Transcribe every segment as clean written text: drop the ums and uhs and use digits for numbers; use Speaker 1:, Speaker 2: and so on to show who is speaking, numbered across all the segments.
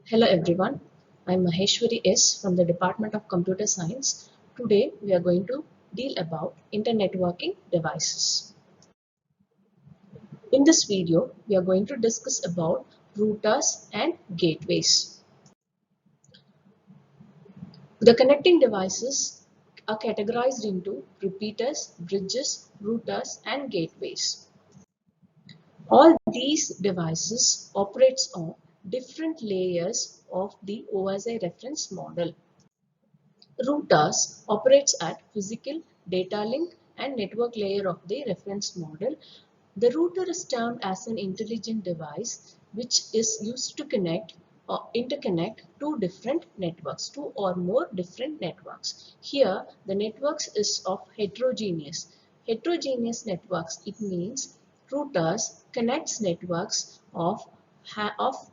Speaker 1: Hello everyone, I'm Maheshwari S from the Department of Computer Science. Today we are going to deal about internetworking devices. In this video, we are going to discuss about routers and gateways. The connecting devices are categorized into repeaters, bridges, routers and gateways. All these devices operates on different layers of the OSI reference model. Routers operates at physical, data link and network layer of the reference model. The router is termed as an intelligent device which is used to connect or interconnect two different networks, two or more different networks. Here the networks is of heterogeneous. Heterogeneous networks, it means routers connects networks of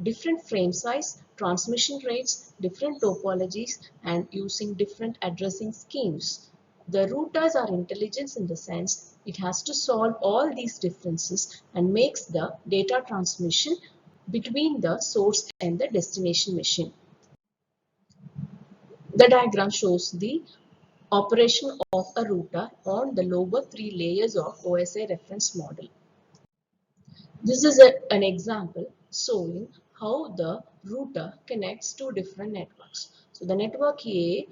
Speaker 1: different frame size, transmission rates, different topologies and using different addressing schemes. The routers are intelligent in the sense it has to solve all these differences and makes the data transmission between the source and the destination machine. The diagram shows the operation of a router on the lower three layers of OSI reference model. This is an example showing how the router connects two different networks. So the network A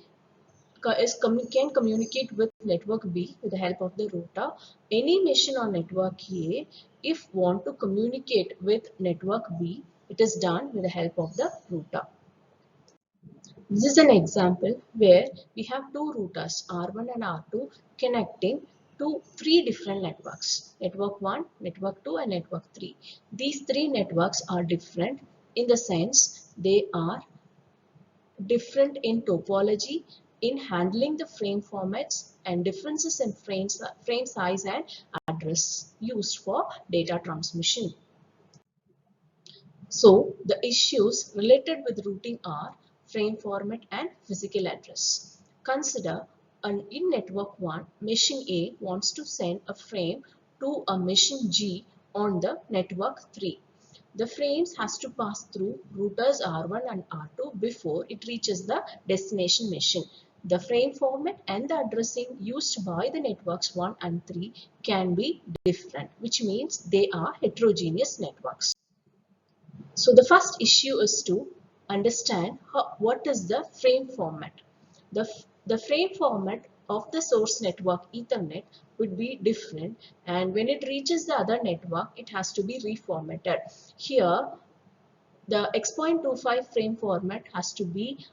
Speaker 1: can communicate with network B with the help of the router. Any machine on network A, if want to communicate with network B, it is done with the help of the router. This is an example where we have two routers R1 and R2 connecting to three different networks, network 1, network 2 and network 3. These three networks are different in the sense they are different in topology, in handling the frame formats and differences in frame size and address used for data transmission. So the issues related with routing are frame format and physical address. Consider in network 1, machine A wants to send a frame to a machine G on the network 3. The frames has to pass through routers R1 and R2 before it reaches the destination machine. The frame format and the addressing used by the networks 1 and 3 can be different, which means they are heterogeneous networks. So the first issue is to understand what is the frame format. The frame format of the source network Ethernet would be different, and when it reaches the other network, it has to be reformatted. Here, the X.25 frame format has to be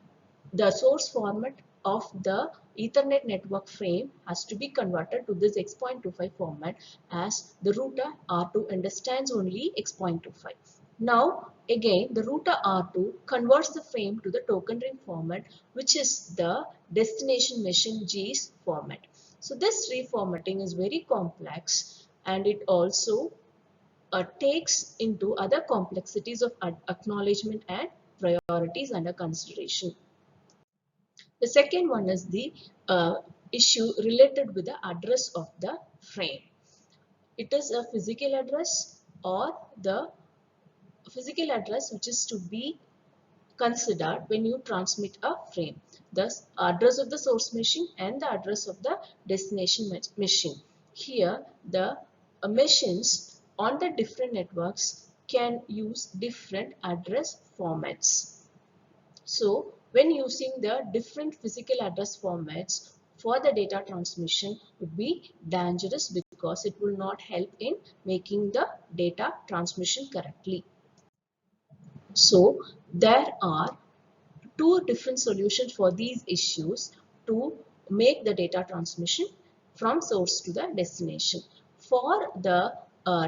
Speaker 1: the source format of the Ethernet network frame has to be converted to this X.25 format, as the router R2 understands only X.25. Now again the router R2 converts the frame to the token ring format, which is the destination machine G's format. So this reformatting is very complex, and it also takes into other complexities of acknowledgement and priorities under consideration. The second one is the issue related with the address of the frame. It is a physical address or the physical address which is to be considered when you transmit a frame. Thus, address of the source machine and the address of the destination machine. Here, the machines on the different networks can use different address formats. So, when using the different physical address formats for the data transmission would be dangerous because it will not help in making the data transmission correctly. So, there are two different solutions for these issues to make the data transmission from source to the destination. For the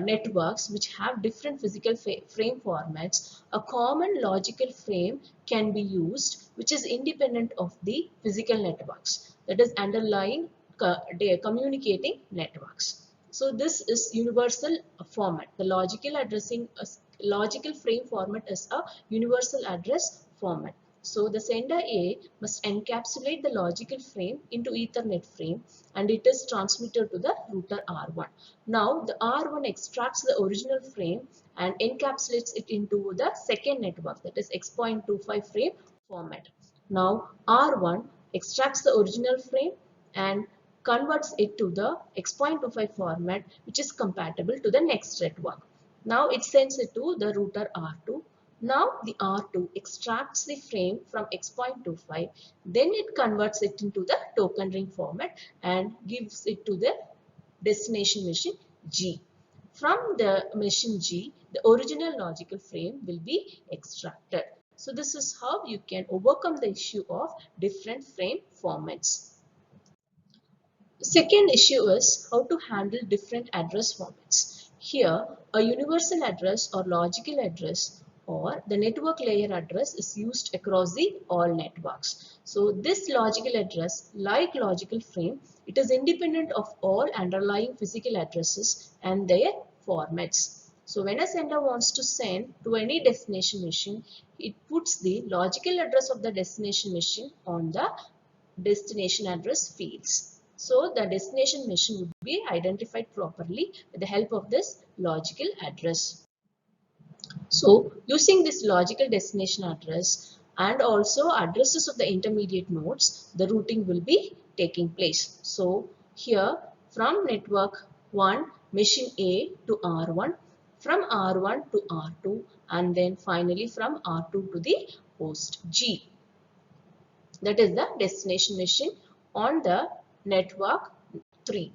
Speaker 1: networks which have different physical frame formats, a common logical frame can be used which is independent of the physical networks, that is underlying communicating networks. So this is universal format. The logical frame format is a universal address format. So the sender A must encapsulate the logical frame into Ethernet frame and it is transmitted to the router R1. Now the R1 extracts the original frame and encapsulates it into the second network, that is X.25 frame format. Now R1 extracts the original frame and converts it to the X.25 format, which is compatible to the next network. Now it sends it to the router R2. Now the R2 extracts the frame from X.25, then it converts it into the token ring format and gives it to the destination machine G. From the machine G, the original logical frame will be extracted. So this is how you can overcome the issue of different frame formats. Second issue is how to handle different address formats. Here, a universal address or logical address or the network layer address is used across the all networks. So this logical address, like logical frame, it is independent of all underlying physical addresses and their formats. So when a sender wants to send to any destination machine, it puts the logical address of the destination machine on the destination address fields. So the destination machine would be identified properly with the help of this logical address. So using this logical destination address and also addresses of the intermediate nodes, the routing will be taking place. So here from network 1, machine A to R1, from R1 to R2, and then finally from R2 to the host G. That is the destination machine on the network 3.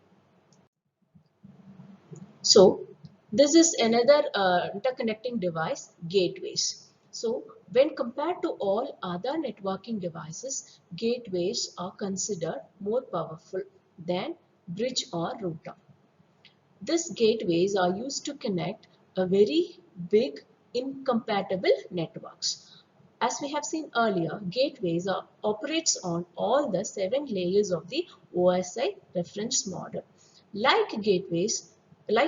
Speaker 1: So this is another interconnecting device, gateways. So when compared to all other networking devices, gateways are considered more powerful than bridge or router. These gateways are used to connect a very big incompatible networks. As we have seen earlier, gateways operates on all the 7 layers of the OSI reference model. Like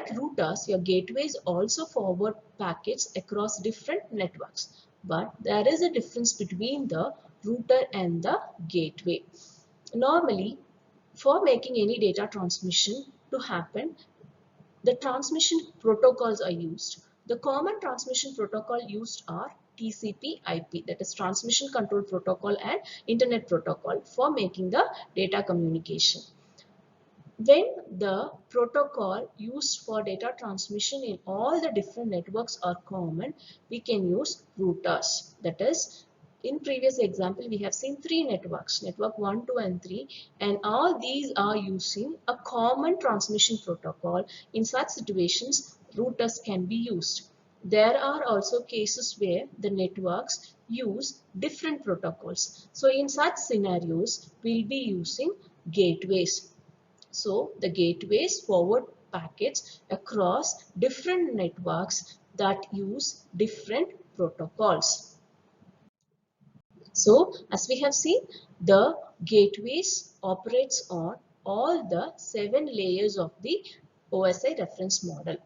Speaker 1: routers, your gateways also forward packets across different networks. But there is a difference between the router and the gateway. Normally, for making any data transmission to happen, the transmission protocols are used. The common transmission protocol used are TCP/IP, that is Transmission Control Protocol, and Internet Protocol for making the data communication. When the protocol used for data transmission in all the different networks are common, we can use routers. That is, in previous example, we have seen 3 networks, network 1, 2 and 3, and all these are using a common transmission protocol. In such situations, routers can be used. There are also cases where the networks use different protocols. So in such scenarios, we'll be using gateways. So the gateways forward packets across different networks that use different protocols. So as we have seen, the gateways operates on all the 7 layers of the OSI reference model.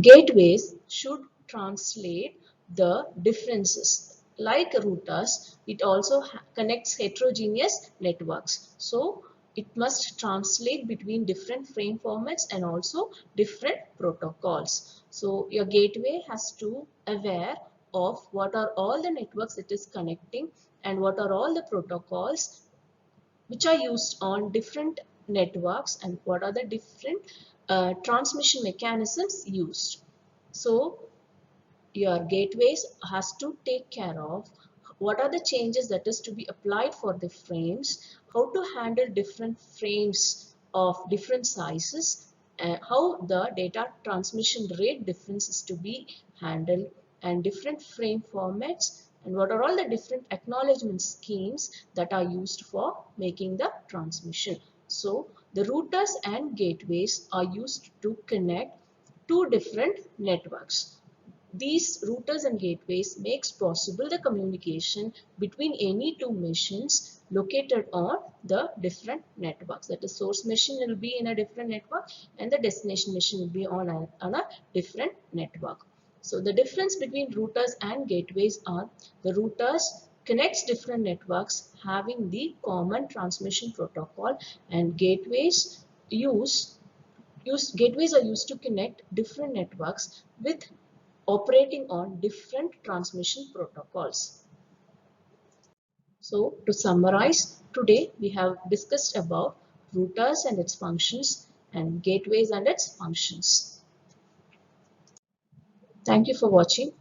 Speaker 1: Gateways should translate the differences. Like routers, it also connects heterogeneous networks. So it must translate between different frame formats and also different protocols. So your gateway has to aware of what are all the networks it is connecting and what are all the protocols which are used on different networks and what are the different transmission mechanisms used. So your gateways has to take care of what are the changes that is to be applied for the frames, how to handle different frames of different sizes, how the data transmission rate difference is to be handled, and different frame formats, and what are all the different acknowledgement schemes that are used for making the transmission. So the routers and gateways are used to connect two different networks. These routers and gateways makes possible the communication between any two machines located on the different networks. That is, source machine will be in a different network and the destination machine will be on a different network. So the difference between routers and gateways are the routers connects different networks having the common transmission protocol, and gateways are used to connect different networks with operating on different transmission protocols. So to summarize, today we have discussed about routers and its functions and gateways and its functions. Thank you for watching.